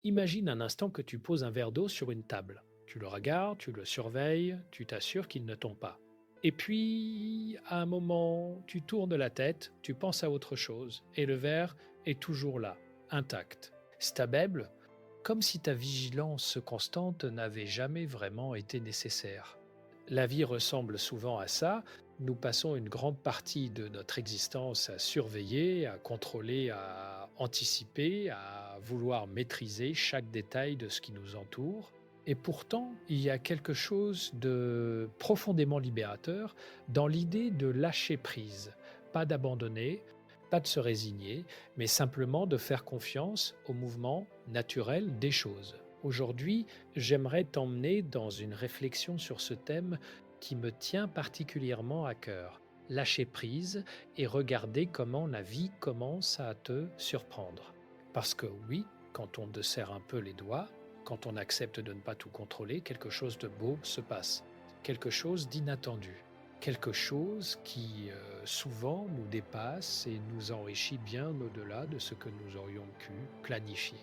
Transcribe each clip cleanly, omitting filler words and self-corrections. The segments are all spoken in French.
Imagine un instant que tu poses un verre d'eau sur une table. Tu le regardes, tu le surveilles, tu t'assures qu'il ne tombe pas. Et puis, à un moment, tu tournes la tête, tu penses à autre chose, et le verre est toujours là, intact, stable, comme si ta vigilance constante n'avait jamais vraiment été nécessaire. La vie ressemble souvent à ça. Nous passons une grande partie de notre existence à surveiller, à contrôler, à anticiper, à vouloir maîtriser chaque détail de ce qui nous entoure. Et pourtant, il y a quelque chose de profondément libérateur dans l'idée de lâcher prise, pas d'abandonner, pas de se résigner, mais simplement de faire confiance au mouvement naturel des choses. Aujourd'hui, j'aimerais t'emmener dans une réflexion sur ce thème qui me tient particulièrement à cœur. Lâcher prise et regarder comment la vie commence à te surprendre. Parce que oui, quand on te serre un peu les doigts, quand on accepte de ne pas tout contrôler, quelque chose de beau se passe, quelque chose d'inattendu, quelque chose qui souvent nous dépasse et nous enrichit bien au-delà de ce que nous aurions pu planifier.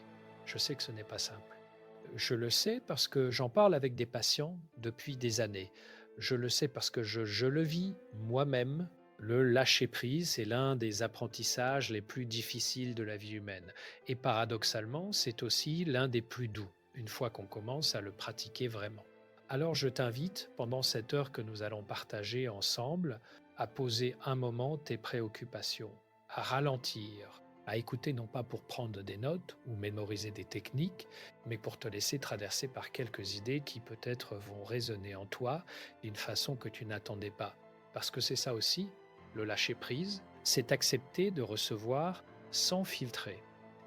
Je sais que ce n'est pas simple. Je le sais parce que j'en parle avec des patients depuis des années. Je le sais parce que je le vis moi-même. Le lâcher-prise, c'est l'un des apprentissages les plus difficiles de la vie humaine. Et paradoxalement, c'est aussi l'un des plus doux, une fois qu'on commence à le pratiquer vraiment. Alors je t'invite, pendant cette heure que nous allons partager ensemble, à poser un moment tes préoccupations, à ralentir, à écouter non pas pour prendre des notes ou mémoriser des techniques, mais pour te laisser traverser par quelques idées qui peut-être vont résonner en toi d'une façon que tu n'attendais pas. Parce que c'est ça aussi, le lâcher-prise, c'est accepter de recevoir sans filtrer.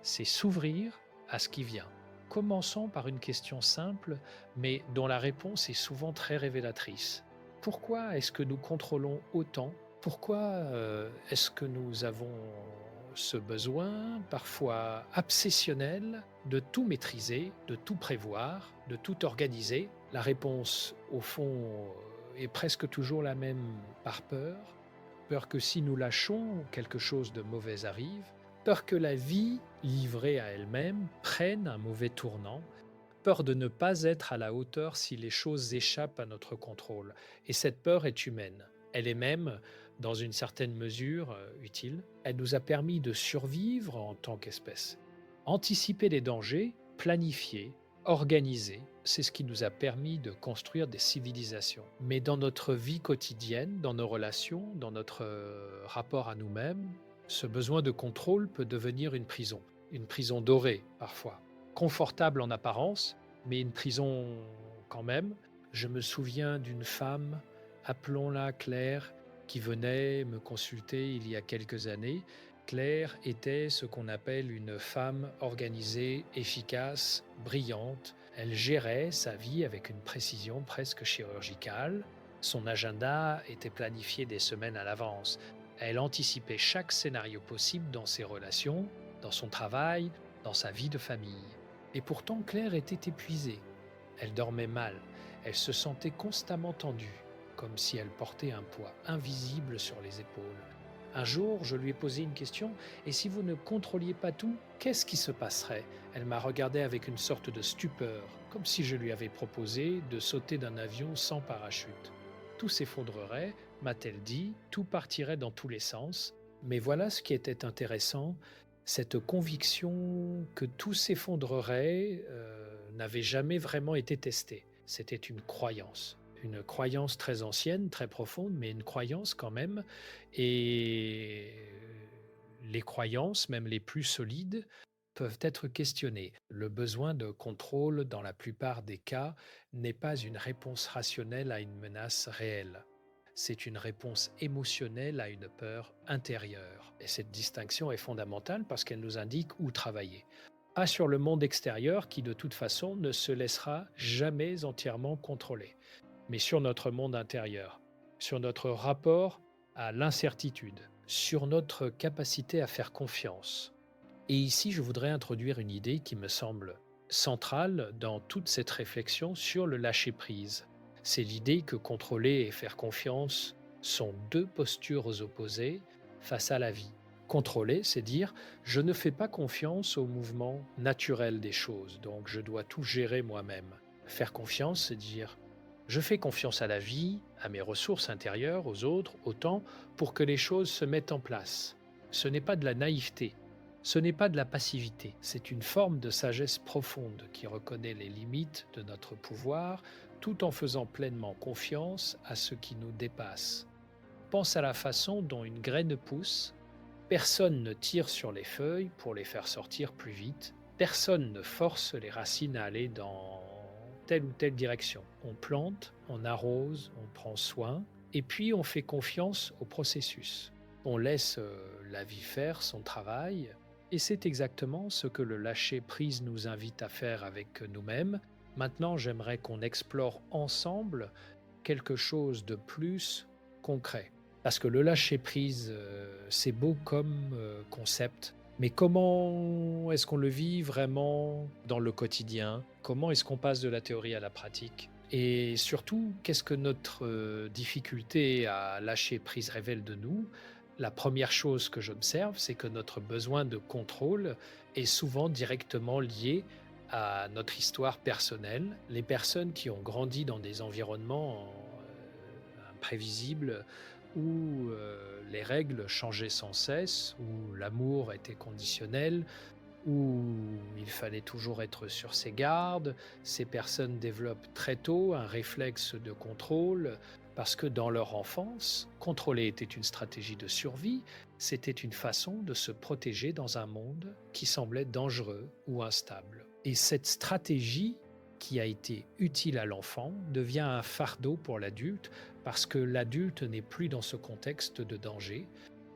C'est s'ouvrir à ce qui vient. Commençons par une question simple, mais dont la réponse est souvent très révélatrice. Pourquoi est-ce que nous contrôlons autant? Pourquoi est-ce que nous avons ce besoin, parfois obsessionnel, de tout maîtriser, de tout prévoir, de tout organiser? La réponse, au fond, est presque toujours la même par peur. Peur que si nous lâchons, quelque chose de mauvais arrive. Peur que la vie, livrée à elle-même, prenne un mauvais tournant. Peur de ne pas être à la hauteur si les choses échappent à notre contrôle. Et cette peur est humaine. Elle est même, dans une certaine mesure, utile. Elle nous a permis de survivre en tant qu'espèce. Anticiper les dangers, planifier, organiser, c'est ce qui nous a permis de construire des civilisations. Mais dans notre vie quotidienne, dans nos relations, dans notre rapport à nous-mêmes, ce besoin de contrôle peut devenir une prison dorée parfois, confortable en apparence, mais une prison quand même. Je me souviens d'une femme, appelons-la Claire, qui venait me consulter il y a quelques années. Claire était ce qu'on appelle une femme organisée, efficace, brillante. Elle gérait sa vie avec une précision presque chirurgicale. Son agenda était planifié des semaines à l'avance. Elle anticipait chaque scénario possible dans ses relations, dans son travail, dans sa vie de famille. Et pourtant, Claire était épuisée. Elle dormait mal. Elle se sentait constamment tendue, comme si elle portait un poids invisible sur les épaules. Un jour, je lui ai posé une question, et si vous ne contrôliez pas tout, qu'est-ce qui se passerait? Elle m'a regardé avec une sorte de stupeur, comme si je lui avais proposé de sauter d'un avion sans parachute. Tout s'effondrerait, m'a-t-elle dit, tout partirait dans tous les sens. Mais voilà ce qui était intéressant, cette conviction que tout s'effondrerait n'avait jamais vraiment été testée. C'était une croyance très ancienne, très profonde, mais une croyance quand même. Et les croyances, même les plus solides, peuvent être questionnées. Le besoin de contrôle, dans la plupart des cas, n'est pas une réponse rationnelle à une menace réelle. C'est une réponse émotionnelle à une peur intérieure. Et cette distinction est fondamentale parce qu'elle nous indique où travailler. Pas sur le monde extérieur qui, de toute façon, ne se laissera jamais entièrement contrôler, mais sur notre monde intérieur, sur notre rapport à l'incertitude, sur notre capacité à faire confiance. Et ici, je voudrais introduire une idée qui me semble centrale dans toute cette réflexion sur le lâcher-prise. C'est l'idée que contrôler et faire confiance sont deux postures opposées face à la vie. Contrôler, c'est dire je ne fais pas confiance au mouvement naturel des choses, donc je dois tout gérer moi-même. Faire confiance, c'est dire je fais confiance à la vie, à mes ressources intérieures, aux autres, au temps, pour que les choses se mettent en place. Ce n'est pas de la naïveté, ce n'est pas de la passivité, c'est une forme de sagesse profonde qui reconnaît les limites de notre pouvoir tout en faisant pleinement confiance à ce qui nous dépasse. Pense à la façon dont une graine pousse. Personne ne tire sur les feuilles pour les faire sortir plus vite. Personne ne force les racines à aller dans telle ou telle direction. On plante, on arrose, on prend soin, et puis on fait confiance au processus. On laisse la vie faire son travail, et c'est exactement ce que le lâcher-prise nous invite à faire avec nous-mêmes. Maintenant, j'aimerais qu'on explore ensemble quelque chose de plus concret. Parce que le lâcher-prise, c'est beau comme concept, mais comment est-ce qu'on le vit vraiment dans le quotidien? Comment est-ce qu'on passe de la théorie à la pratique? Et surtout, qu'est-ce que notre difficulté à lâcher prise révèle de nous? La première chose que j'observe, c'est que notre besoin de contrôle est souvent directement lié à notre histoire personnelle. Les personnes qui ont grandi dans des environnements imprévisibles, où les règles changeaient sans cesse, où l'amour était conditionnel, où il fallait toujours être sur ses gardes. Ces personnes développent très tôt un réflexe de contrôle parce que dans leur enfance, contrôler était une stratégie de survie, c'était une façon de se protéger dans un monde qui semblait dangereux ou instable. Et cette stratégie qui a été utile à l'enfant devient un fardeau pour l'adulte parce que l'adulte n'est plus dans ce contexte de danger,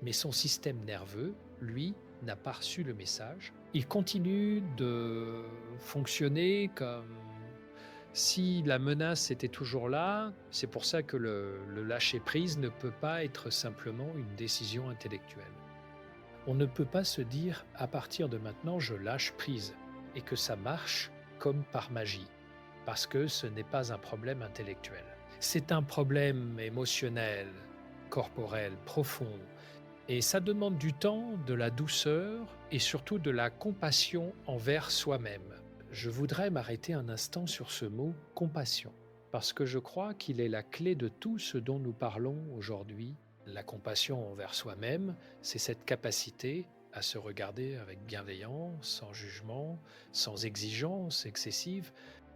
mais son système nerveux, lui, n'a pas reçu le message. Il continue de fonctionner comme si la menace était toujours là. C'est pour ça que le lâcher-prise ne peut pas être simplement une décision intellectuelle. On ne peut pas se dire à partir de maintenant je lâche prise et que ça marche comme par magie, parce que ce n'est pas un problème intellectuel. C'est un problème émotionnel, corporel, profond, et ça demande du temps, de la douceur et surtout de la compassion envers soi-même. Je voudrais m'arrêter un instant sur ce mot compassion, parce que je crois qu'il est la clé de tout ce dont nous parlons aujourd'hui. La compassion envers soi-même, c'est cette capacité à se regarder avec bienveillance, sans jugement, sans exigence excessive.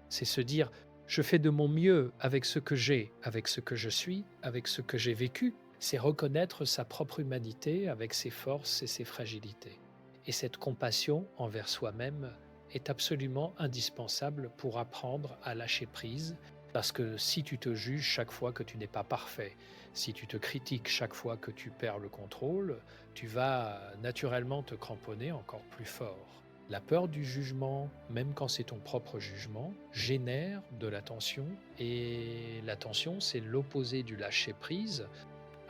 C'est se dire, je fais de mon mieux avec ce que j'ai, avec ce que je suis, avec ce que j'ai vécu. C'est reconnaître sa propre humanité avec ses forces et ses fragilités. Et cette compassion envers soi-même est absolument indispensable pour apprendre à lâcher prise, parce que si tu te juges chaque fois que tu n'es pas parfait, si tu te critiques chaque fois que tu perds le contrôle, tu vas naturellement te cramponner encore plus fort. La peur du jugement, même quand c'est ton propre jugement, génère de la tension, et la tension, c'est l'opposé du lâcher-prise.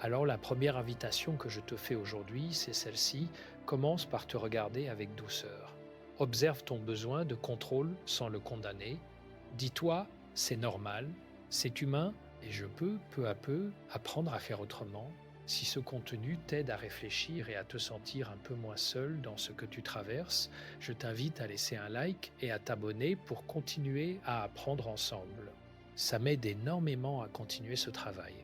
Alors la première invitation que je te fais aujourd'hui, c'est celle-ci. Commence par te regarder avec douceur. Observe ton besoin de contrôle sans le condamner. Dis-toi, c'est normal, c'est humain, et je peux, peu à peu, apprendre à faire autrement. Si ce contenu t'aide à réfléchir et à te sentir un peu moins seul dans ce que tu traverses, je t'invite à laisser un like et à t'abonner pour continuer à apprendre ensemble. Ça m'aide énormément à continuer ce travail.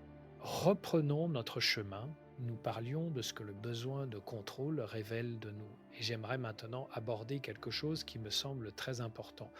Reprenons notre chemin. Nous parlions de ce que le besoin de contrôle révèle de nous. Et j'aimerais maintenant aborder quelque chose qui me semble très important.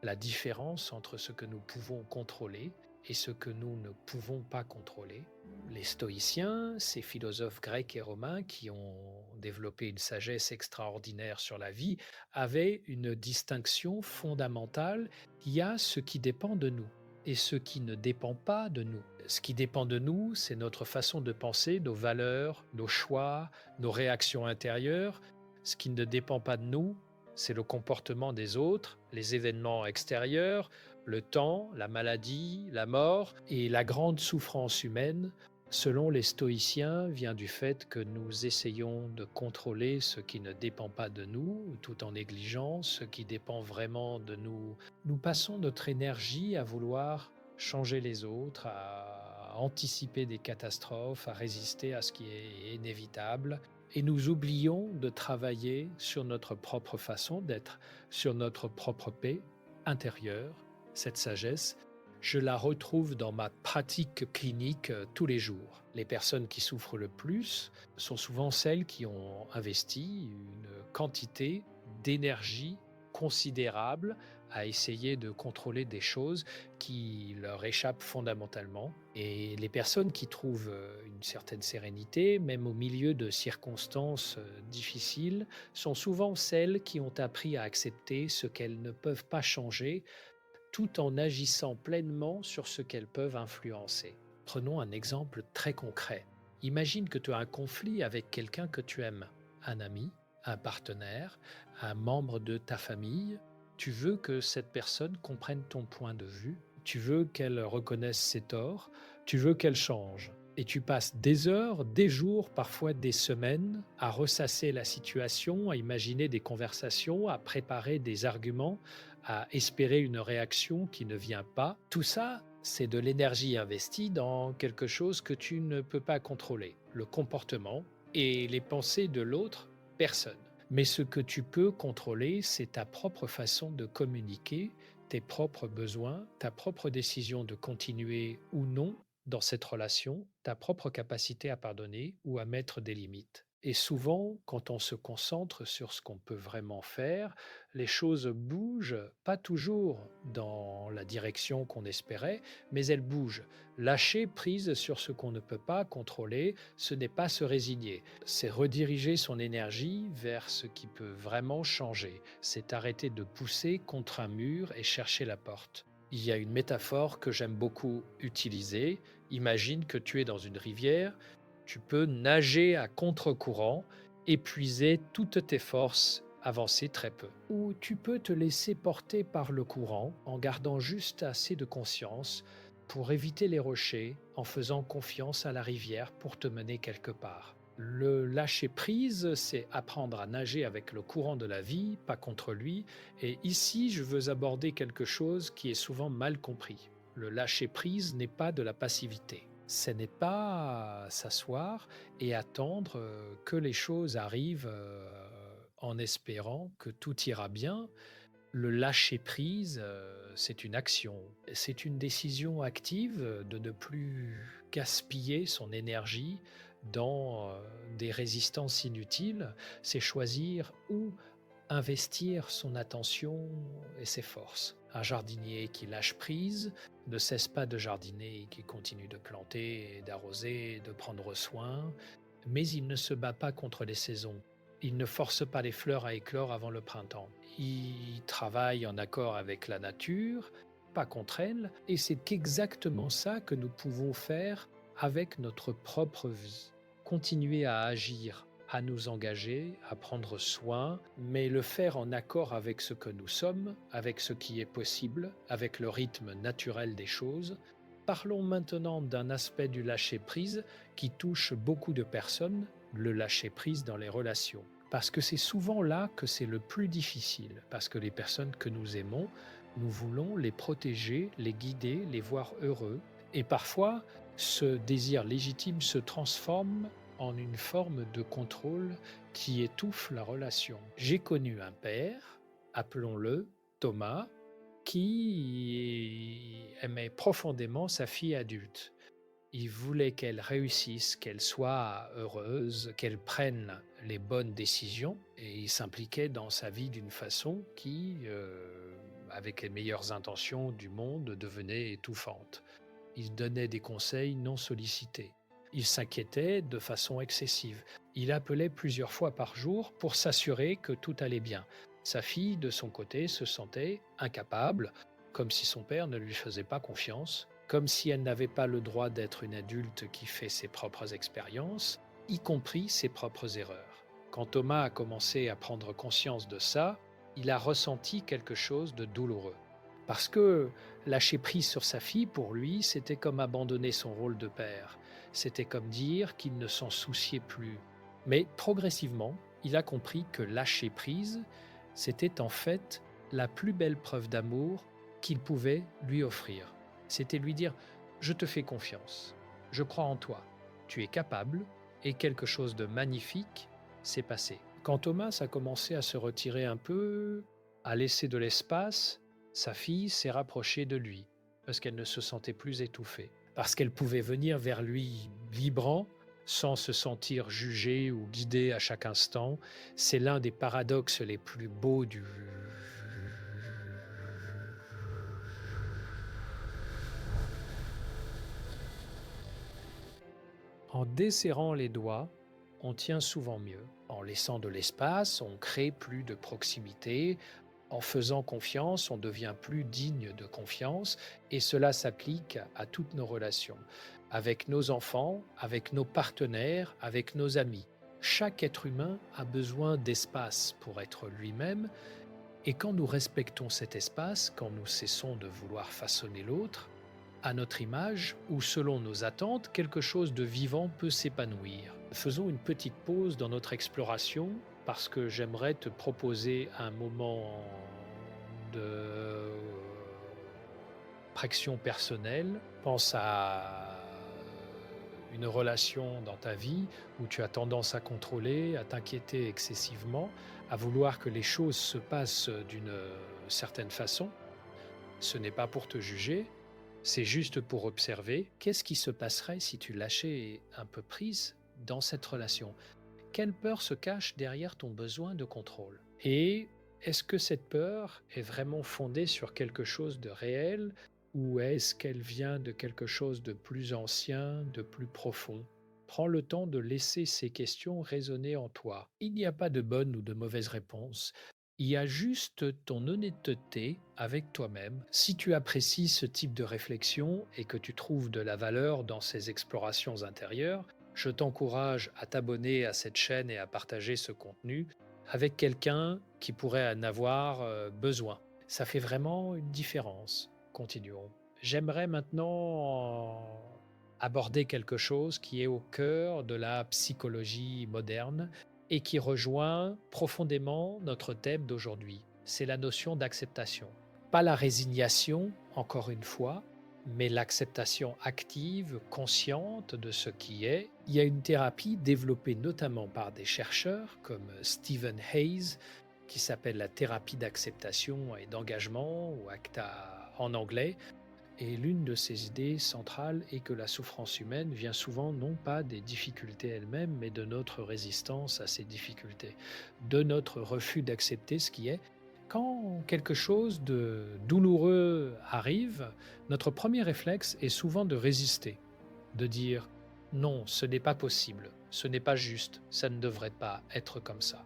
La différence entre ce que nous pouvons contrôler et ce que nous ne pouvons pas contrôler. Les stoïciens, ces philosophes grecs et romains qui ont développé une sagesse extraordinaire sur la vie, avaient une distinction fondamentale. Il y a ce qui dépend de nous et ce qui ne dépend pas de nous. Ce qui dépend de nous, c'est notre façon de penser, nos valeurs, nos choix, nos réactions intérieures. Ce qui ne dépend pas de nous, c'est le comportement des autres, les événements extérieurs, le temps, la maladie, la mort et la grande souffrance humaine. Selon les stoïciens, vient du fait que nous essayons de contrôler ce qui ne dépend pas de nous, tout en négligeant ce qui dépend vraiment de nous. Nous passons notre énergie à vouloir changer les autres, à anticiper des catastrophes, à résister à ce qui est inévitable. et nous oublions de travailler sur notre propre façon d'être, sur notre propre paix intérieure. Cette sagesse, je la retrouve dans ma pratique clinique tous les jours. Les personnes qui souffrent le plus sont souvent celles qui ont investi une quantité d'énergie considérable à essayer de contrôler des choses qui leur échappent fondamentalement. Et les personnes qui trouvent une certaine sérénité, même au milieu de circonstances difficiles, sont souvent celles qui ont appris à accepter ce qu'elles ne peuvent pas changer tout en agissant pleinement sur ce qu'elles peuvent influencer. Prenons un exemple très concret. Imagine que tu as un conflit avec quelqu'un que tu aimes, un ami, un partenaire, un membre de ta famille. Tu veux que cette personne comprenne ton point de vue, tu veux qu'elle reconnaisse ses torts, tu veux qu'elle change. Et tu passes des heures, des jours, parfois des semaines à ressasser la situation, à imaginer des conversations, à préparer des arguments, à espérer une réaction qui ne vient pas. Tout ça, c'est de l'énergie investie dans quelque chose que tu ne peux pas contrôler, le comportement et les pensées de l'autre personne. Mais ce que tu peux contrôler, c'est ta propre façon de communiquer, tes propres besoins, ta propre décision de continuer ou non dans cette relation, ta propre capacité à pardonner ou à mettre des limites. Et souvent, quand on se concentre sur ce qu'on peut vraiment faire, les choses bougent, pas toujours dans la direction qu'on espérait, mais elles bougent. Lâcher prise sur ce qu'on ne peut pas contrôler, ce n'est pas se résigner, c'est rediriger son énergie vers ce qui peut vraiment changer, c'est arrêter de pousser contre un mur et chercher la porte. Il y a une métaphore que j'aime beaucoup utiliser. Imagine que tu es dans une rivière, tu peux nager à contre-courant, épuiser toutes tes forces, avancer très peu. Ou tu peux te laisser porter par le courant en gardant juste assez de conscience pour éviter les rochers, en faisant confiance à la rivière pour te mener quelque part. Le lâcher-prise, c'est apprendre à nager avec le courant de la vie, pas contre lui. Et ici, je veux aborder quelque chose qui est souvent mal compris. Le lâcher-prise n'est pas de la passivité. Ce n'est pas s'asseoir et attendre que les choses arrivent en espérant que tout ira bien. Le lâcher-prise, c'est une action, c'est une décision active de ne plus gaspiller son énergie dans des résistances inutiles, c'est choisir où investir son attention et ses forces. Un jardinier qui lâche prise ne cesse pas de jardiner, qui continue de planter, et d'arroser, de prendre soin, mais il ne se bat pas contre les saisons. Il ne force pas les fleurs à éclore avant le printemps. Il travaille en accord avec la nature, pas contre elle, et c'est exactement ça que nous pouvons faire avec notre propre vie. Continuer à agir, à nous engager, à prendre soin, mais le faire en accord avec ce que nous sommes, avec ce qui est possible, avec le rythme naturel des choses. Parlons maintenant d'un aspect du lâcher-prise qui touche beaucoup de personnes, le lâcher-prise dans les relations. Parce que c'est souvent là que c'est le plus difficile, parce que les personnes que nous aimons, nous voulons les protéger, les guider, les voir heureux. Et parfois, ce désir légitime se transforme en une forme de contrôle qui étouffe la relation. J'ai connu un père, appelons-le Thomas, qui aimait profondément sa fille adulte. Il voulait qu'elle réussisse, qu'elle soit heureuse, qu'elle prenne les bonnes décisions et il s'impliquait dans sa vie d'une façon qui, avec les meilleures intentions du monde, devenait étouffante. Il donnait des conseils non sollicités. Il s'inquiétait de façon excessive. Il appelait plusieurs fois par jour pour s'assurer que tout allait bien. Sa fille, de son côté, se sentait incapable, comme si son père ne lui faisait pas confiance, comme si elle n'avait pas le droit d'être une adulte qui fait ses propres expériences, y compris ses propres erreurs. Quand Thomas a commencé à prendre conscience de ça, il a ressenti quelque chose de douloureux. Parce que lâcher prise sur sa fille, pour lui, c'était comme abandonner son rôle de père. C'était comme dire qu'il ne s'en souciait plus. Mais progressivement, il a compris que lâcher prise, c'était en fait la plus belle preuve d'amour qu'il pouvait lui offrir. C'était lui dire « Je te fais confiance, je crois en toi, tu es capable et quelque chose de magnifique c'est passé. Quand Thomas a commencé à se retirer un peu, à laisser de l'espace, sa fille s'est rapprochée de lui parce qu'elle ne se sentait plus étouffée, parce qu'elle pouvait venir vers lui vibrant sans se sentir jugée ou guidée à chaque instant. C'est l'un des paradoxes les plus beaux du... En desserrant les doigts, on tient souvent mieux. En laissant de l'espace, on crée plus de proximité. En faisant confiance, on devient plus digne de confiance et cela s'applique à toutes nos relations, avec nos enfants, avec nos partenaires, avec nos amis. Chaque être humain a besoin d'espace pour être lui-même et quand nous respectons cet espace, quand nous cessons de vouloir façonner l'autre, à notre image ou selon nos attentes, quelque chose de vivant peut s'épanouir. Faisons une petite pause dans notre exploration parce que j'aimerais te proposer un moment de praction personnelle. Pense à une relation dans ta vie où tu as tendance à contrôler, à t'inquiéter excessivement, à vouloir que les choses se passent d'une certaine façon. Ce n'est pas pour te juger, c'est juste pour observer qu'est-ce qui se passerait si tu lâchais un peu prise dans cette relation. Quelle peur se cache derrière ton besoin de contrôle? Et est-ce que cette peur est vraiment fondée sur quelque chose de réel ou est-ce qu'elle vient de quelque chose de plus ancien, de plus profond? Prends le temps de laisser ces questions résonner en toi. Il n'y a pas de bonne ou de mauvaise réponse. Il y a juste ton honnêteté avec toi-même. Si tu apprécies ce type de réflexion et que tu trouves de la valeur dans ces explorations intérieures, je t'encourage à t'abonner à cette chaîne et à partager ce contenu avec quelqu'un qui pourrait en avoir besoin. Ça fait vraiment une différence. Continuons. J'aimerais maintenant aborder quelque chose qui est au cœur de la psychologie moderne et qui rejoint profondément notre thème d'aujourd'hui. C'est la notion d'acceptation. Pas la résignation, encore une fois, mais l'acceptation active, consciente de ce qui est. Il y a une thérapie développée notamment par des chercheurs comme Stephen Hayes, qui s'appelle la thérapie d'acceptation et d'engagement, ou ACTA en anglais. Et l'une de ses idées centrales est que la souffrance humaine vient souvent non pas des difficultés elles-mêmes, mais de notre résistance à ces difficultés, de notre refus d'accepter ce qui est. Quand quelque chose de douloureux arrive, notre premier réflexe est souvent de résister, de dire non, ce n'est pas possible, ce n'est pas juste, ça ne devrait pas être comme ça.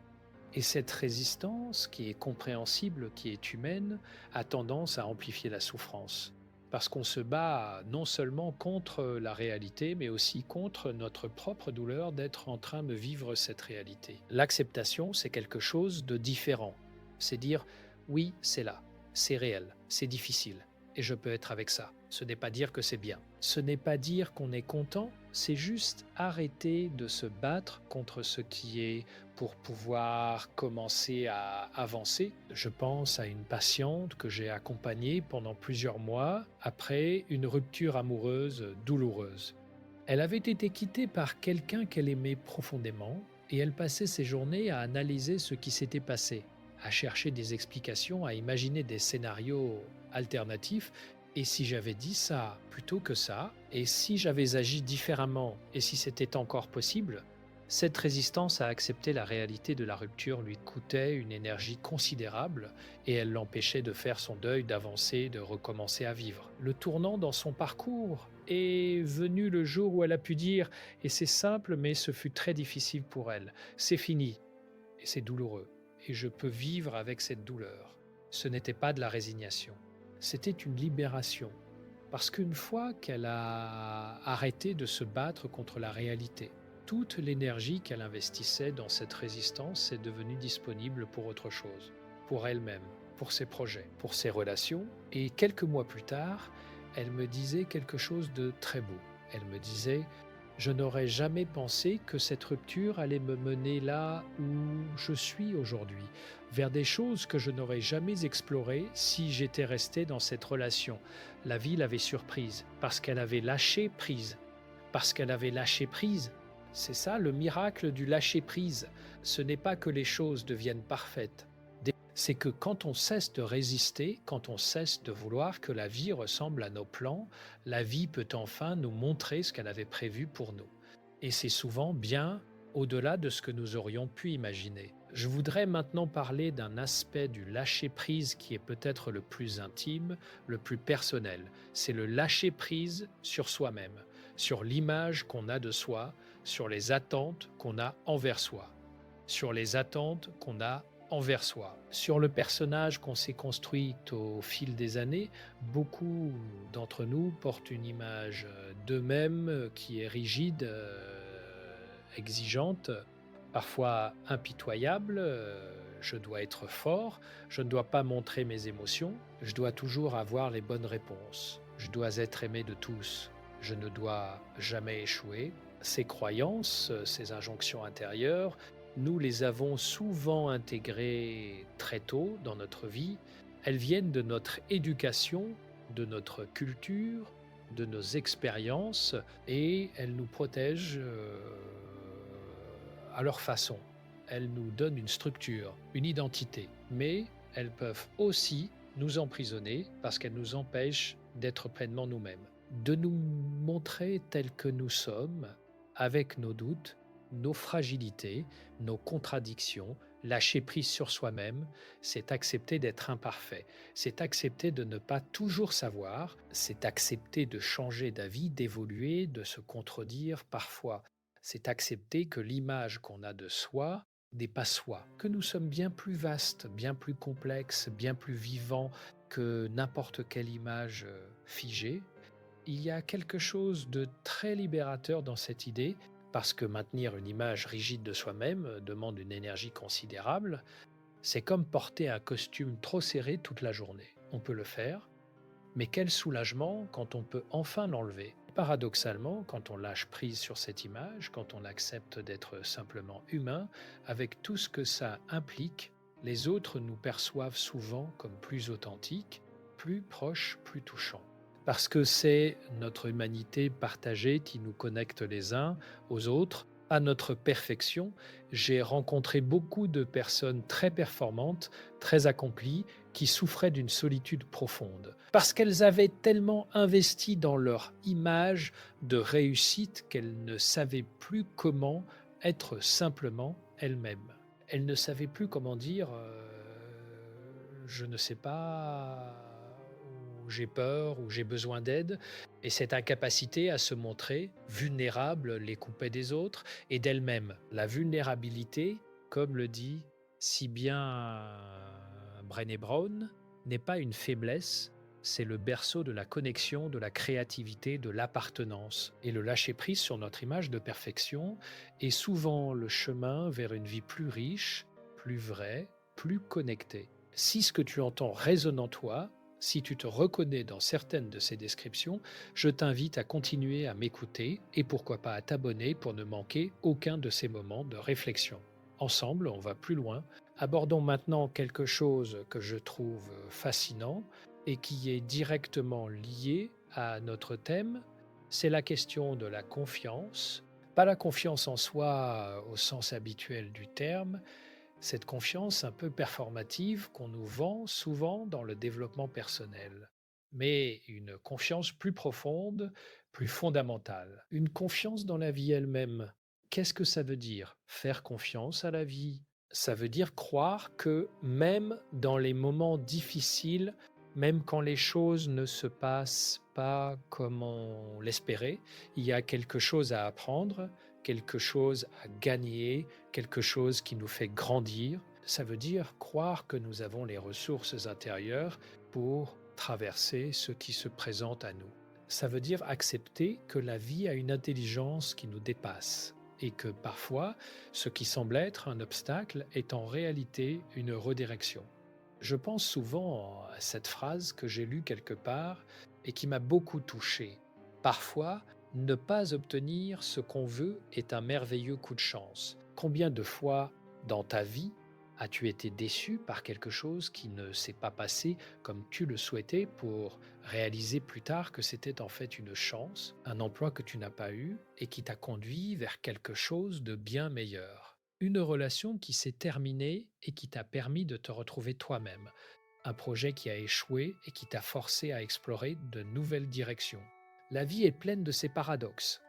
Et cette résistance, qui est compréhensible, qui est humaine, a tendance à amplifier la souffrance. Parce qu'on se bat non seulement contre la réalité, mais aussi contre notre propre douleur d'être en train de vivre cette réalité. L'acceptation, c'est quelque chose de différent. C'est dire, oui, c'est là, c'est réel, c'est difficile, et je peux être avec ça. Ce n'est pas dire que c'est bien. Ce n'est pas dire qu'on est content, c'est juste arrêter de se battre contre ce qui est pour pouvoir commencer à avancer. Je pense à une patiente que j'ai accompagnée pendant plusieurs mois après une rupture amoureuse douloureuse. Elle avait été quittée par quelqu'un qu'elle aimait profondément et elle passait ses journées à analyser ce qui s'était passé, à chercher des explications, à imaginer des scénarios alternatifs. Et si j'avais dit ça plutôt que ça, et si j'avais agi différemment, et si c'était encore possible, cette résistance à accepter la réalité de la rupture lui coûtait une énergie considérable et elle l'empêchait de faire son deuil, d'avancer, de recommencer à vivre. Le tournant dans son parcours est venu le jour où elle a pu dire, et c'est simple mais ce fut très difficile pour elle, c'est fini et c'est douloureux et je peux vivre avec cette douleur. Ce n'était pas de la résignation. C'était une libération, parce qu'une fois qu'elle a arrêté de se battre contre la réalité, toute l'énergie qu'elle investissait dans cette résistance est devenue disponible pour autre chose, pour elle-même, pour ses projets, pour ses relations. Et quelques mois plus tard, elle me disait quelque chose de très beau. Elle me disait « Je n'aurais jamais pensé que cette rupture allait me mener là où je suis aujourd'hui, vers des choses que je n'aurais jamais explorées si j'étais restée dans cette relation. » La vie l'avait surprise parce qu'elle avait lâché prise. Parce qu'elle avait lâché prise, C'est ça le miracle du lâcher-prise. Ce n'est pas que les choses deviennent parfaites. C'est que quand on cesse de résister, quand on cesse de vouloir que la vie ressemble à nos plans, la vie peut enfin nous montrer ce qu'elle avait prévu pour nous. Et c'est souvent bien au-delà de ce que nous aurions pu imaginer. Je voudrais maintenant parler d'un aspect du lâcher-prise qui est peut-être le plus intime, le plus personnel. C'est le lâcher-prise sur soi-même, sur l'image qu'on a de soi, sur les attentes qu'on a envers soi, sur les attentes qu'on a envers soi. Sur le personnage qu'on s'est construit au fil des années, beaucoup d'entre nous portent une image d'eux-mêmes qui est rigide, exigeante, parfois impitoyable. Je dois être fort, je ne dois pas montrer mes émotions, je dois toujours avoir les bonnes réponses, je dois être aimé de tous, je ne dois jamais échouer. Ces croyances, ces injonctions intérieures, nous les avons souvent intégrées très tôt dans notre vie. Elles viennent de notre éducation, de notre culture, de nos expériences et elles nous protègent à leur façon. Elles nous donnent une structure, une identité, mais elles peuvent aussi nous emprisonner parce qu'elles nous empêchent d'être pleinement nous-mêmes, de nous montrer tels que nous sommes, avec nos doutes, nos fragilités, nos contradictions. Lâcher prise sur soi-même, c'est accepter d'être imparfait, c'est accepter de ne pas toujours savoir, c'est accepter de changer d'avis, d'évoluer, de se contredire parfois. C'est accepter que l'image qu'on a de soi n'est pas soi, que nous sommes bien plus vastes, bien plus complexes, bien plus vivants que n'importe quelle image figée. Il y a quelque chose de très libérateur dans cette idée, parce que maintenir une image rigide de soi-même demande une énergie considérable. C'est comme porter un costume trop serré toute la journée. On peut le faire, mais quel soulagement quand on peut enfin l'enlever. Paradoxalement, quand on lâche prise sur cette image, quand on accepte d'être simplement humain, avec tout ce que ça implique, les autres nous perçoivent souvent comme plus authentiques, plus proches, plus touchants. Parce que c'est notre humanité partagée qui nous connecte les uns aux autres, à notre perfection. J'ai rencontré beaucoup de personnes très performantes, très accomplies, qui souffraient d'une solitude profonde, parce qu'elles avaient tellement investi dans leur image de réussite qu'elles ne savaient plus comment être simplement elles-mêmes. Elles ne savaient plus comment dire je ne sais pas, ou j'ai peur, ou j'ai besoin d'aide. Et cette incapacité à se montrer vulnérable les coupait des autres et d'elles-mêmes. La vulnérabilité, comme le dit si bien Brené Brown, n'est pas une faiblesse, c'est le berceau de la connexion, de la créativité, de l'appartenance. Et le lâcher-prise sur notre image de perfection est souvent le chemin vers une vie plus riche, plus vraie, plus connectée. Si ce que tu entends résonne en toi, si tu te reconnais dans certaines de ces descriptions, je t'invite à continuer à m'écouter et pourquoi pas à t'abonner pour ne manquer aucun de ces moments de réflexion. Ensemble, on va plus loin. Abordons maintenant quelque chose que je trouve fascinant et qui est directement lié à notre thème. C'est la question de la confiance. Pas la confiance en soi au sens habituel du terme, cette confiance un peu performative qu'on nous vend souvent dans le développement personnel, mais une confiance plus profonde, plus fondamentale, une confiance dans la vie elle-même. Qu'est-ce que ça veut dire? Faire confiance à la vie. Ça veut dire croire que même dans les moments difficiles, même quand les choses ne se passent pas comme on l'espérait, il y a quelque chose à apprendre, quelque chose à gagner, quelque chose qui nous fait grandir. Ça veut dire croire que nous avons les ressources intérieures pour traverser ce qui se présente à nous. Ça veut dire accepter que la vie a une intelligence qui nous dépasse et que parfois, ce qui semble être un obstacle est en réalité une redirection. Je pense souvent à cette phrase que j'ai lue quelque part et qui m'a beaucoup touché. Parfois, ne pas obtenir ce qu'on veut est un merveilleux coup de chance. Combien de fois dans ta vie, As-tu été déçu par quelque chose qui ne s'est pas passé comme tu le souhaitais pour réaliser plus tard que c'était en fait une chance, un emploi que tu n'as pas eu et qui t'a conduit vers quelque chose de bien meilleur? Une relation qui s'est terminée et qui t'a permis de te retrouver toi-même. Un projet qui a échoué et qui t'a forcé à explorer de nouvelles directions. La vie est pleine de ces paradoxes.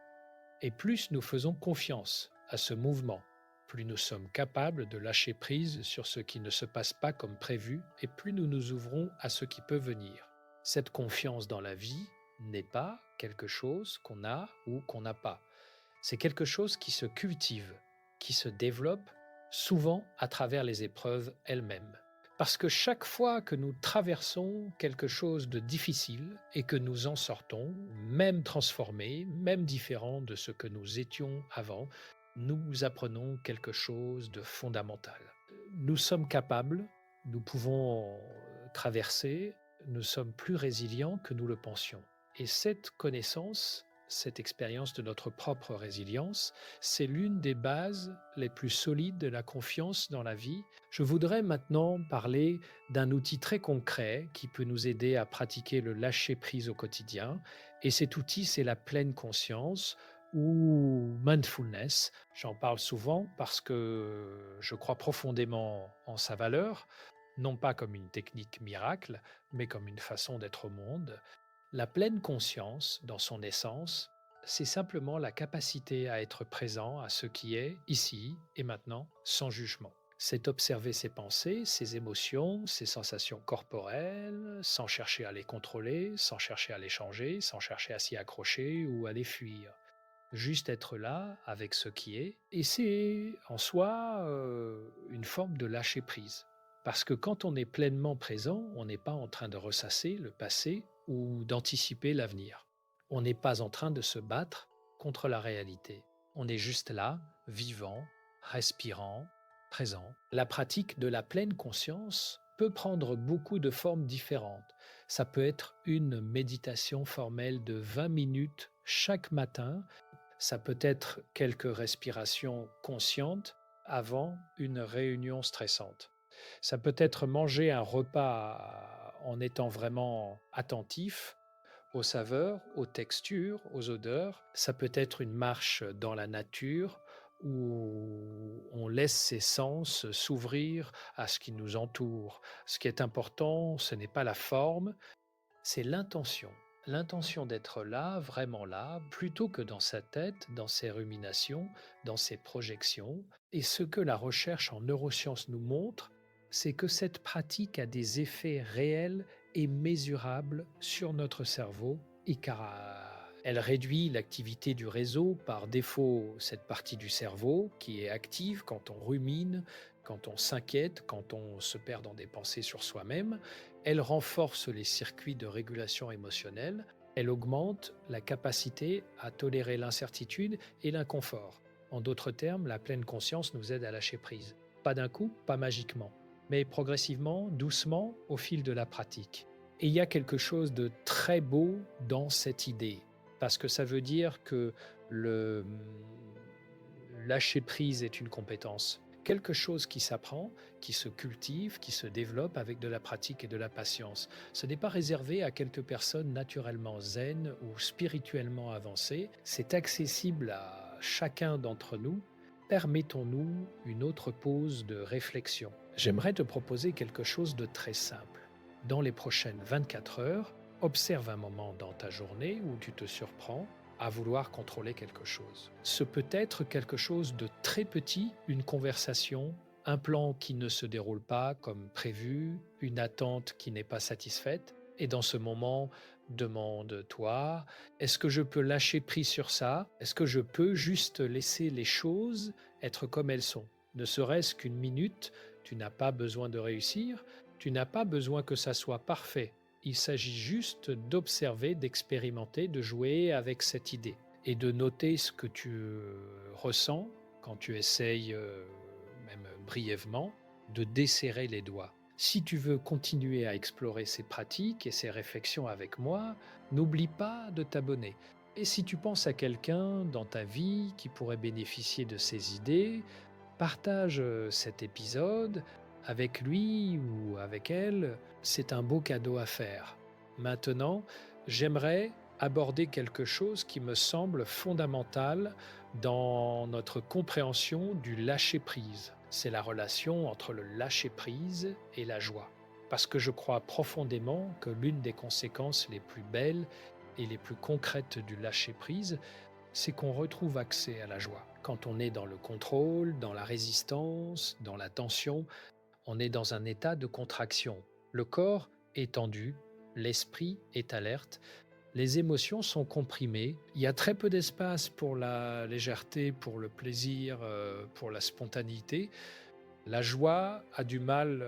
Et plus nous faisons confiance à ce mouvement, plus nous sommes capables de lâcher prise sur ce qui ne se passe pas comme prévu et plus nous nous ouvrons à ce qui peut venir. Cette confiance dans la vie n'est pas quelque chose qu'on a ou qu'on n'a pas. C'est quelque chose qui se cultive, qui se développe souvent à travers les épreuves elles-mêmes. Parce que chaque fois que nous traversons quelque chose de difficile et que nous en sortons, même transformés, même différents de ce que nous étions avant, nous apprenons quelque chose de fondamental. Nous sommes capables, nous pouvons traverser, nous sommes plus résilients que nous le pensions. Et cette connaissance, cette expérience de notre propre résilience, c'est l'une des bases les plus solides de la confiance dans la vie. Je voudrais maintenant parler d'un outil très concret qui peut nous aider à pratiquer le lâcher-prise au quotidien. Et cet outil, c'est la pleine conscience ou mindfulness. J'en parle souvent parce que je crois profondément en sa valeur, non pas comme une technique miracle, mais comme une façon d'être au monde. La pleine conscience, dans son essence, c'est simplement la capacité à être présent à ce qui est ici et maintenant, sans jugement. C'est observer ses pensées, ses émotions, ses sensations corporelles, sans chercher à les contrôler, sans chercher à les changer, sans chercher à s'y accrocher ou à les fuir. Juste être là avec ce qui est, et c'est en soi une forme de lâcher prise. Parce que quand on est pleinement présent, on n'est pas en train de ressasser le passé ou d'anticiper l'avenir. On n'est pas en train de se battre contre la réalité. On est juste là, vivant, respirant, présent. La pratique de la pleine conscience peut prendre beaucoup de formes différentes. Ça peut être une méditation formelle de 20 minutes chaque matin. Ça peut être quelques respirations conscientes avant une réunion stressante. Ça peut être manger un repas en étant vraiment attentif aux saveurs, aux textures, aux odeurs. Ça peut être une marche dans la nature où on laisse ses sens s'ouvrir à ce qui nous entoure. Ce qui est important, ce n'est pas la forme, c'est l'intention. L'intention d'être là, vraiment là, plutôt que dans sa tête, dans ses ruminations, dans ses projections. Et ce que la recherche en neurosciences nous montre, c'est que cette pratique a des effets réels et mesurables sur notre cerveau et car elle réduit l'activité du réseau, par défaut cette partie du cerveau qui est active quand on rumine, quand on s'inquiète, quand on se perd dans des pensées sur soi-même. Elle renforce les circuits de régulation émotionnelle, elle augmente la capacité à tolérer l'incertitude et l'inconfort. En d'autres termes, la pleine conscience nous aide à lâcher prise. Pas d'un coup, pas magiquement, mais progressivement, doucement, au fil de la pratique. Et il y a quelque chose de très beau dans cette idée, parce que ça veut dire que le lâcher prise est une compétence. Quelque chose qui s'apprend, qui se cultive, qui se développe avec de la pratique et de la patience. Ce n'est pas réservé à quelques personnes naturellement zen ou spirituellement avancées, c'est accessible à chacun d'entre nous. Permettons-nous une autre pause de réflexion. J'aimerais te proposer quelque chose de très simple. Dans les prochaines 24 heures, observe un moment dans ta journée où tu te surprends à vouloir contrôler quelque chose. Ce peut être quelque chose de très petit, une conversation, un plan qui ne se déroule pas comme prévu, une attente qui n'est pas satisfaite. Et dans ce moment, demande-toi, est-ce que je peux lâcher prise sur ça? Est-ce que je peux juste laisser les choses être comme elles sont? Ne serait-ce qu'une minute, tu n'as pas besoin de réussir, tu n'as pas besoin que ça soit parfait. Il s'agit juste d'observer, d'expérimenter, de jouer avec cette idée et de noter ce que tu ressens quand tu essayes, même brièvement, de desserrer les doigts. Si tu veux continuer à explorer ces pratiques et ces réflexions avec moi, n'oublie pas de t'abonner. Et si tu penses à quelqu'un dans ta vie qui pourrait bénéficier de ces idées, Partage cet épisode avec lui ou avec elle, c'est un beau cadeau à faire. Maintenant, j'aimerais aborder quelque chose qui me semble fondamental dans notre compréhension du lâcher-prise. C'est la relation entre le lâcher-prise et la joie. Parce que je crois profondément que l'une des conséquences les plus belles et les plus concrètes du lâcher-prise, c'est qu'on retrouve accès à la joie. Quand on est dans le contrôle, dans la résistance, dans la tension, on est dans un état de contraction. Le corps est tendu, l'esprit est alerte, les émotions sont comprimées, il y a très peu d'espace pour la légèreté, pour le plaisir, pour la spontanéité. La joie a du mal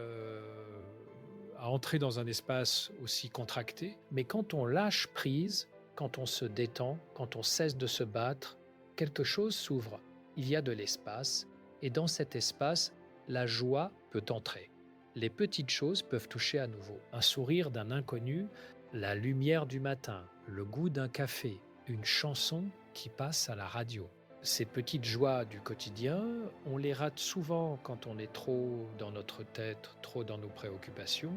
à entrer dans un espace aussi contracté, mais quand on lâche prise, quand on se détend, quand on cesse de se battre, quelque chose s'ouvre. Il y a de l'espace, et dans cet espace, la joie peut entrer. Les petites choses peuvent toucher à nouveau. Un sourire d'un inconnu, la lumière du matin, le goût d'un café, une chanson qui passe à la radio. Ces petites joies du quotidien, on les rate souvent quand on est trop dans notre tête, trop dans nos préoccupations,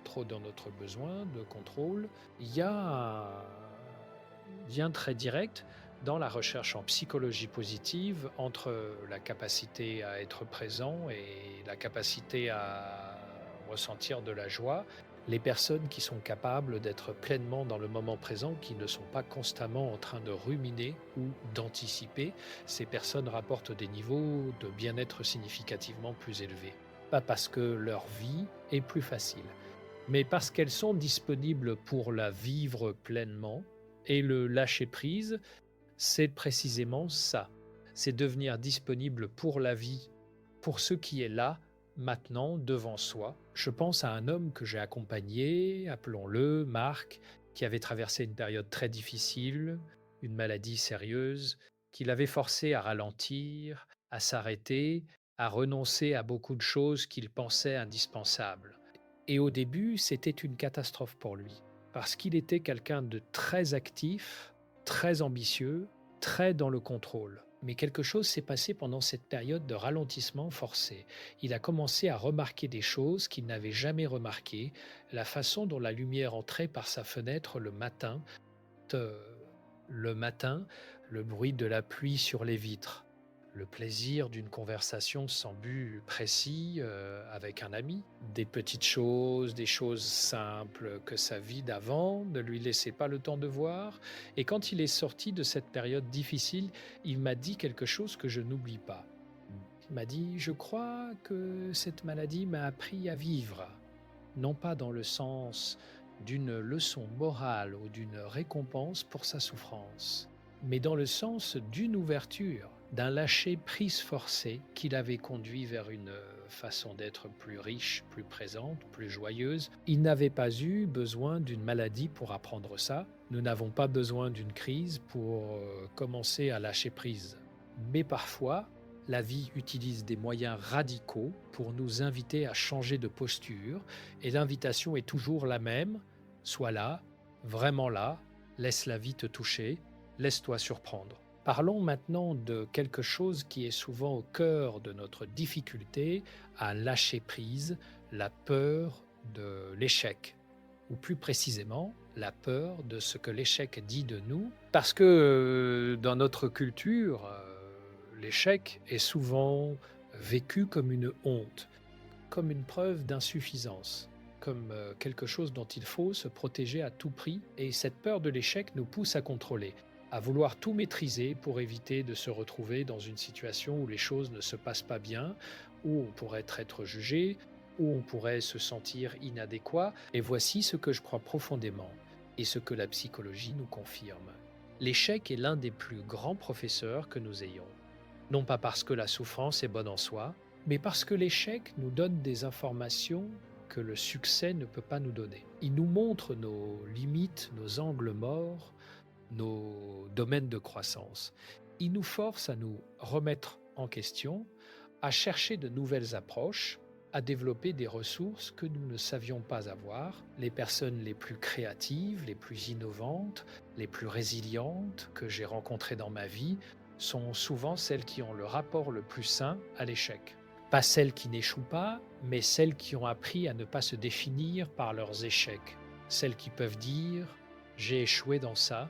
trop dans notre besoin de contrôle. Il y a un lien très direct dans la recherche en psychologie positive entre la capacité à être présent et la capacité à ressentir de la joie. Les personnes qui sont capables d'être pleinement dans le moment présent, qui ne sont pas constamment en train de ruminer ou d'anticiper, ces personnes rapportent des niveaux de bien-être significativement plus élevés. Pas parce que leur vie est plus facile, mais parce qu'elles sont disponibles pour la vivre pleinement. Et le lâcher-prise, c'est précisément ça. C'est devenir disponible pour la vie, pour ce qui est là, maintenant, devant soi. Je pense à un homme que j'ai accompagné, appelons-le Marc, qui avait traversé une période très difficile, une maladie sérieuse, qui l'avait forcé à ralentir, à s'arrêter, à renoncer à beaucoup de choses qu'il pensait indispensables. Et au début, c'était une catastrophe pour lui, parce qu'il était quelqu'un de très actif, très ambitieux, très dans le contrôle. Mais quelque chose s'est passé pendant cette période de ralentissement forcé. Il a commencé à remarquer des choses qu'il n'avait jamais remarquées, la façon dont la lumière entrait par sa fenêtre euh, le matin, le bruit de la pluie sur les vitres, le plaisir d'une conversation sans but précis avec un ami, des petites choses, des choses simples que sa vie d'avant ne lui laissait pas le temps de voir. Et quand il est sorti de cette période difficile, il m'a dit quelque chose que je n'oublie pas. Il m'a dit: «Je crois que cette maladie m'a appris à vivre, non pas dans le sens d'une leçon morale ou d'une récompense pour sa souffrance, mais dans le sens d'une ouverture, d'un lâcher-prise forcé qui l'avait conduit vers une façon d'être plus riche, plus présente, plus joyeuse. Il n'avait pas eu besoin d'une maladie pour apprendre ça. Nous n'avons pas besoin d'une crise pour commencer à lâcher prise. Mais parfois, la vie utilise des moyens radicaux pour nous inviter à changer de posture, et l'invitation est toujours la même: sois là, vraiment là, laisse la vie te toucher, laisse-toi surprendre. Parlons maintenant de quelque chose qui est souvent au cœur de notre difficulté à lâcher prise, la peur de l'échec, ou plus précisément la peur de ce que l'échec dit de nous, parce que dans notre culture, l'échec est souvent vécu comme une honte, comme une preuve d'insuffisance, comme quelque chose dont il faut se protéger à tout prix, et cette peur de l'échec nous pousse à contrôler, à vouloir tout maîtriser pour éviter de se retrouver dans une situation où les choses ne se passent pas bien, où on pourrait être jugé, où on pourrait se sentir inadéquat. Et voici ce que je crois profondément, et ce que la psychologie nous confirme. L'échec est l'un des plus grands professeurs que nous ayons. Non pas parce que la souffrance est bonne en soi, mais parce que l'échec nous donne des informations que le succès ne peut pas nous donner. Il nous montre nos limites, nos angles morts, nos domaines de croissance. Il nous force à nous remettre en question, à chercher de nouvelles approches, à développer des ressources que nous ne savions pas avoir. Les personnes les plus créatives, les plus innovantes, les plus résilientes que j'ai rencontrées dans ma vie sont souvent celles qui ont le rapport le plus sain à l'échec. Pas celles qui n'échouent pas, mais celles qui ont appris à ne pas se définir par leurs échecs. Celles qui peuvent dire: «J'ai échoué dans ça,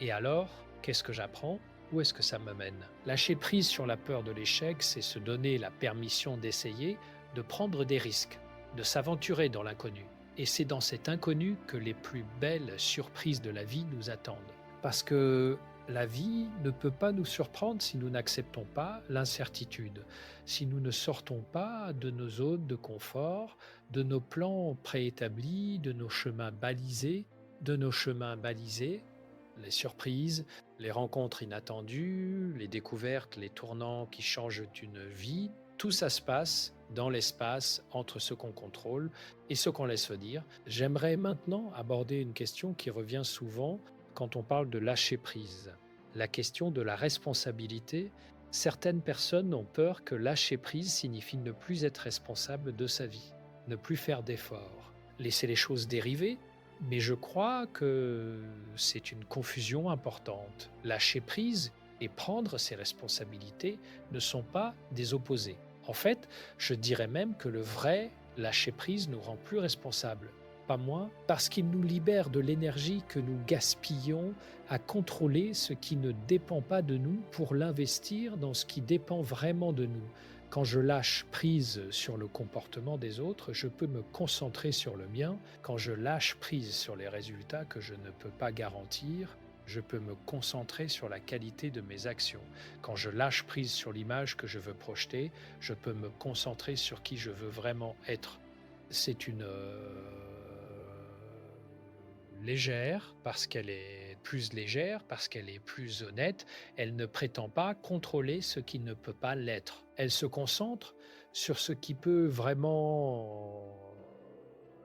et alors, qu'est-ce que j'apprends? Où est-ce que ça me mène?» Lâcher prise sur la peur de l'échec, c'est se donner la permission d'essayer, de prendre des risques, de s'aventurer dans l'inconnu. Et c'est dans cet inconnu que les plus belles surprises de la vie nous attendent. Parce que la vie ne peut pas nous surprendre si nous n'acceptons pas l'incertitude, si nous ne sortons pas de nos zones de confort, de nos plans préétablis, de nos chemins balisés, les surprises, les rencontres inattendues, les découvertes, les tournants qui changent une vie. Tout ça se passe dans l'espace entre ce qu'on contrôle et ce qu'on laisse venir. J'aimerais maintenant aborder une question qui revient souvent quand on parle de lâcher prise. La question de la responsabilité. Certaines personnes ont peur que lâcher prise signifie ne plus être responsable de sa vie, ne plus faire d'efforts, laisser les choses dériver. Mais je crois que c'est une confusion importante. Lâcher prise et prendre ses responsabilités ne sont pas des opposés. En fait, je dirais même que le vrai lâcher prise nous rend plus responsables, pas moins, parce qu'il nous libère de l'énergie que nous gaspillons à contrôler ce qui ne dépend pas de nous pour l'investir dans ce qui dépend vraiment de nous. Quand je lâche prise sur le comportement des autres, je peux me concentrer sur le mien. Quand je lâche prise sur les résultats que je ne peux pas garantir, je peux me concentrer sur la qualité de mes actions. Quand je lâche prise sur l'image que je veux projeter, je peux me concentrer sur qui je veux vraiment être. C'est une légère parce qu'elle est plus légère, parce qu'elle est plus honnête. Elle ne prétend pas contrôler ce qui ne peut pas l'être. Elle se concentre sur ce qui peut vraiment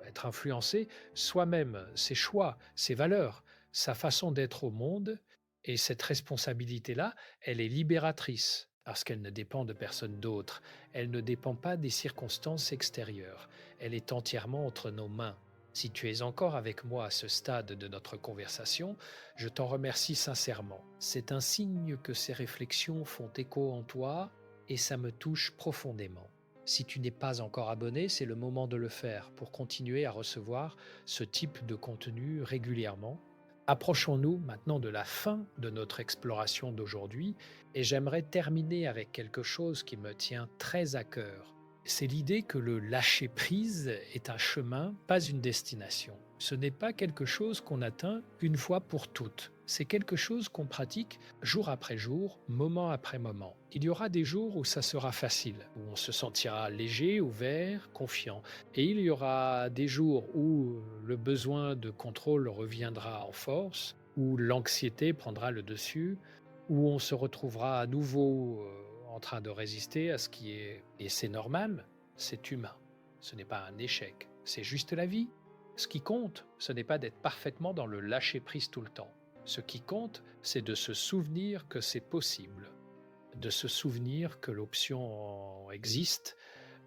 être influencé soi-même, ses choix, ses valeurs, sa façon d'être au monde. Et cette responsabilité-là, elle est libératrice parce qu'elle ne dépend de personne d'autre. Elle ne dépend pas des circonstances extérieures. Elle est entièrement entre nos mains. Si tu es encore avec moi à ce stade de notre conversation, je t'en remercie sincèrement. C'est un signe que ces réflexions font écho en toi et ça me touche profondément. Si tu n'es pas encore abonné, c'est le moment de le faire pour continuer à recevoir ce type de contenu régulièrement. Approchons-nous maintenant de la fin de notre exploration d'aujourd'hui et j'aimerais terminer avec quelque chose qui me tient très à cœur. C'est l'idée que le lâcher-prise est un chemin, pas une destination. Ce n'est pas quelque chose qu'on atteint une fois pour toutes. C'est quelque chose qu'on pratique jour après jour, moment après moment. Il y aura des jours où ça sera facile, où on se sentira léger, ouvert, confiant. Et il y aura des jours où le besoin de contrôle reviendra en force, où l'anxiété prendra le dessus, où on se retrouvera à nouveau en train de résister à ce qui est... Et c'est normal, c'est humain. Ce n'est pas un échec, c'est juste la vie. Ce qui compte, ce n'est pas d'être parfaitement dans le lâcher-prise tout le temps. Ce qui compte, c'est de se souvenir que c'est possible, de se souvenir que l'option existe,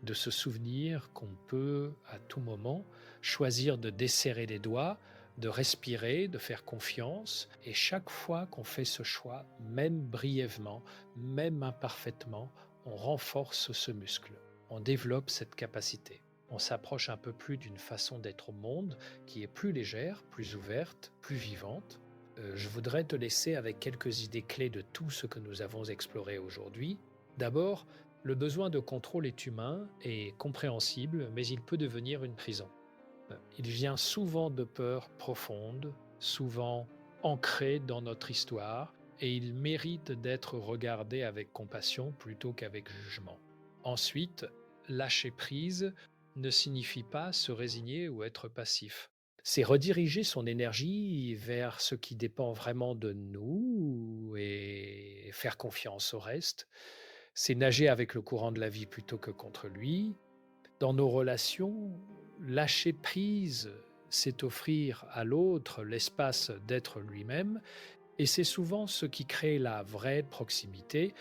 de se souvenir qu'on peut à tout moment choisir de desserrer les doigts, de respirer, de faire confiance. Et chaque fois qu'on fait ce choix, même brièvement, même imparfaitement, on renforce ce muscle, on développe cette capacité. On s'approche un peu plus d'une façon d'être au monde qui est plus légère, plus ouverte, plus vivante. Je voudrais te laisser avec quelques idées clés de tout ce que nous avons exploré aujourd'hui. D'abord, le besoin de contrôle est humain et compréhensible, mais il peut devenir une prison. Il vient souvent de peurs profondes, souvent ancrées dans notre histoire, et il mérite d'être regardé avec compassion plutôt qu'avec jugement. Ensuite, lâcher prise ne signifie pas se résigner ou être passif. C'est rediriger son énergie vers ce qui dépend vraiment de nous et faire confiance au reste. C'est nager avec le courant de la vie plutôt que contre lui. Dans nos relations, lâcher prise, c'est offrir à l'autre l'espace d'être lui-même et c'est souvent ce qui crée la vraie proximité.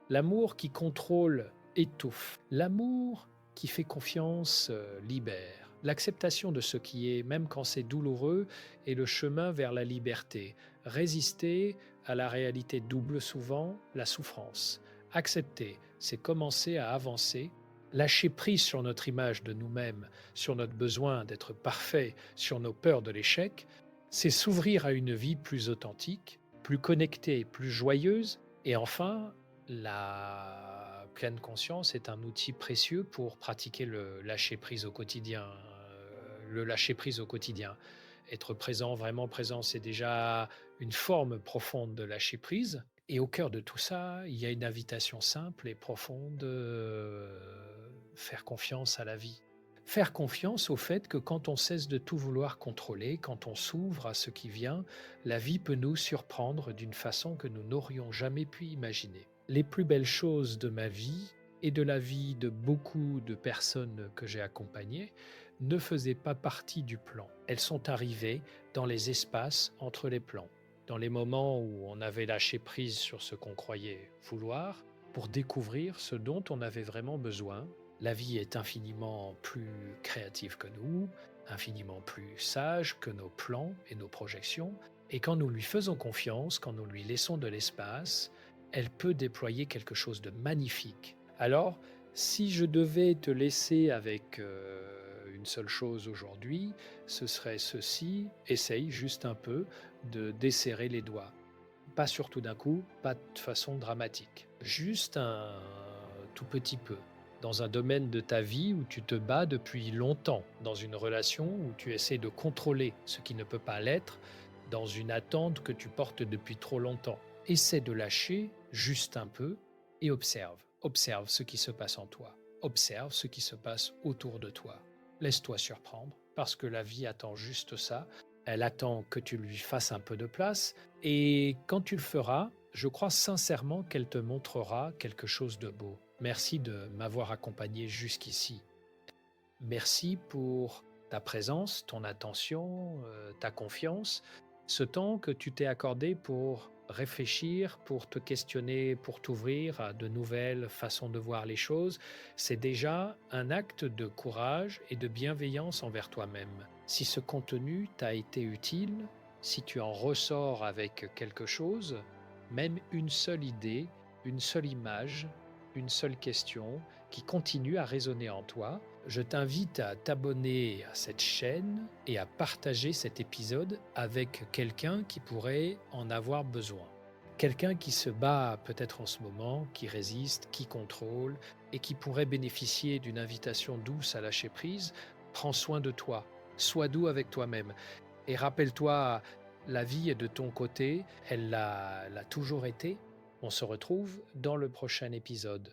L'amour qui contrôle étouffe. L'amour qui fait confiance libère. L'acceptation de ce qui est, même quand c'est douloureux, est le chemin vers la liberté. Résister à la réalité double souvent la souffrance. Accepter, c'est commencer à avancer. Lâcher prise sur notre image de nous-mêmes, sur notre besoin d'être parfait, sur nos peurs de l'échec, c'est s'ouvrir à une vie plus authentique, plus connectée, plus joyeuse. Et enfin, la pleine conscience est un outil précieux pour pratiquer le lâcher prise au quotidien. Le lâcher prise au quotidien. Être présent, vraiment présent, c'est déjà une forme profonde de lâcher prise. Et au cœur de tout ça, il y a une invitation simple et profonde, faire confiance à la vie. Faire confiance au fait que quand on cesse de tout vouloir contrôler, quand on s'ouvre à ce qui vient, la vie peut nous surprendre d'une façon que nous n'aurions jamais pu imaginer. Les plus belles choses de ma vie et de la vie de beaucoup de personnes que j'ai accompagnées ne faisaient pas partie du plan. Elles sont arrivées dans les espaces entre les plans, dans les moments où on avait lâché prise sur ce qu'on croyait vouloir, pour découvrir ce dont on avait vraiment besoin. La vie est infiniment plus créative que nous, infiniment plus sage que nos plans et nos projections, et quand nous lui faisons confiance, quand nous lui laissons de l'espace, elle peut déployer quelque chose de magnifique. Alors, si je devais te laisser avec une seule chose aujourd'hui, ce serait ceci: essaye juste un peu de desserrer les doigts. Pas surtout d'un coup, pas de façon dramatique. Juste un tout petit peu. Dans un domaine de ta vie où tu te bats depuis longtemps, dans une relation où tu essaies de contrôler ce qui ne peut pas l'être, dans une attente que tu portes depuis trop longtemps. Essaie de lâcher juste un peu et observe. Observe ce qui se passe en toi. Observe ce qui se passe autour de toi. Laisse-toi surprendre parce que la vie attend juste ça. Elle attend que tu lui fasses un peu de place et quand tu le feras, je crois sincèrement qu'elle te montrera quelque chose de beau. Merci de m'avoir accompagné jusqu'ici. Merci pour ta présence, ton attention, ta confiance, ce temps que tu t'es accordé pour réfléchir, pour te questionner, pour t'ouvrir à de nouvelles façons de voir les choses. C'est déjà un acte de courage et de bienveillance envers toi-même. Si ce contenu t'a été utile, si tu en ressors avec quelque chose, même une seule idée, une seule image, une seule question qui continue à résonner en toi, je t'invite à t'abonner à cette chaîne et à partager cet épisode avec quelqu'un qui pourrait en avoir besoin. Quelqu'un qui se bat peut-être en ce moment, qui résiste, qui contrôle et qui pourrait bénéficier d'une invitation douce à lâcher prise. Prends soin de toi, sois doux avec toi-même et rappelle-toi, la vie est de ton côté, elle l'a toujours été. On se retrouve dans le prochain épisode.